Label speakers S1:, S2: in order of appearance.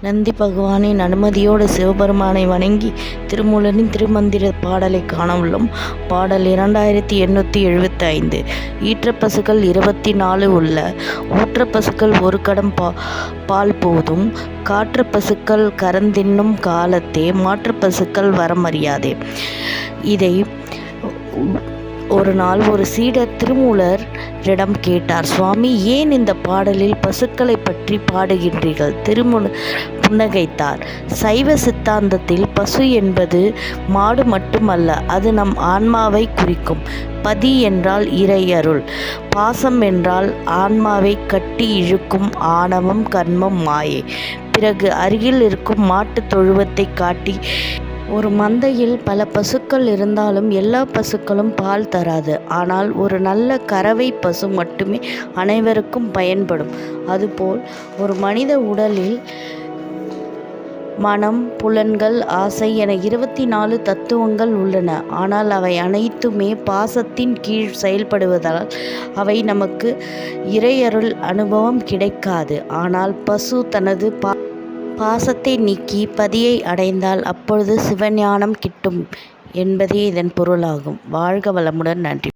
S1: நந்தி பகவானின் அனுமதியோடு சிவபெருமானை வணங்கி திருமூலரின் திருமந்திர பாடலை காண உள்ளோம். பாடல் 2875. ஈற்ற பசுக்கள் 24 உள்ள ஊற்ற பசுக்கள் ஒரு கடம் பால் போதும். காற்ற பசுக்கள் கரந்தின்னும் காலத்தே மாற்ற பசுக்கள் வரமறியாதே. இதை ஒரு நாள் ஒரு சீடர் திருமூலரிடம் கேட்டார். சுவாமி, ஏன் இந்த பாடலில் பசுக்களை பற்றி பாடுகின்றீர்கள்? திருமூலர் புன்னகைத்தார். சைவ சித்தாந்தத்தில் பசு என்பது மாடு மட்டுமல்ல, அது நம் ஆன்மாவை குறிக்கும். பதி என்றால் இறையருள், பாசம் என்றால் ஆன்மாவை கட்டி இழுக்கும் ஆணவம், கர்மம், மாயை. பிறகு அருகில் இருக்கும் மாட்டு தொழுவத்தை காட்டி, ஒரு மந்தையில் பல பசுக்கள் இருந்தாலும் எல்லா பசுக்களும் பால் தராது. ஆனால் ஒரு நல்ல கறவை பசு மட்டுமே அனைவருக்கும் பயன்படும். அதுபோல் ஒரு மனித உடலில் மனம், புலன்கள், ஆசை என 24 தத்துவங்கள் உள்ளன. ஆனால் அவை அனைத்துமே பாசத்தின் கீழ் செயல்படுவதால் அவை நமக்கு இறையருள் அனுபவம் கிடைக்காது. ஆனால் பசு தனது பாசத்தை நீக்கி பதியை அடைந்தால் அப்பொழுது சிவஞானம் கிட்டும் என்பதே இதன் பொருளாகும். வாழ்க வளமுடன். நன்றி.